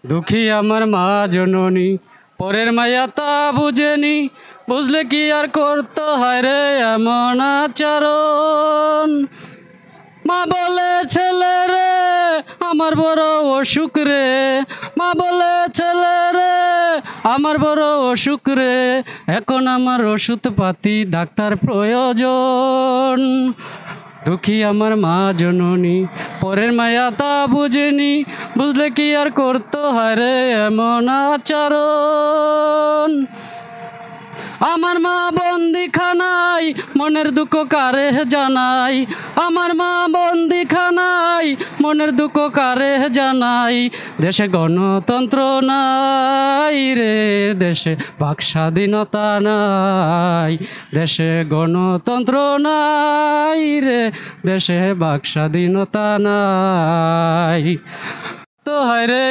দুঃখী আমার মা জননী, পরের মায়া তা বুঝেনি, বুঝলে কি আর করতে হয় রে এমন আচরণ। মা বলে ছেলে রে আমার বড় অসুখ রে, মা বলে ছেলে রে আমার বড় অসুখ রে, এখন আমার ওষুধ পাতি ডাক্তার প্রয়োজন। দুঃখী আমার মা জননী, পরের মায়া তা বুঝেনি, বুঝলে কি আর করতে হয় রে এমন আচরণ। আমার মা বন্দিখানায় মনের দুঃখ কারে জানাই, আমার মা বন্দিখানায় মনের দুঃখ কারে জানাই। দেশে গণতন্ত্র নাই রে, দেশে বাক স্বাধীনতা নাই, দেশে গণতন্ত্র নাই রে, দেশে বাক স্বাধীনতা নাই। তো হয় রে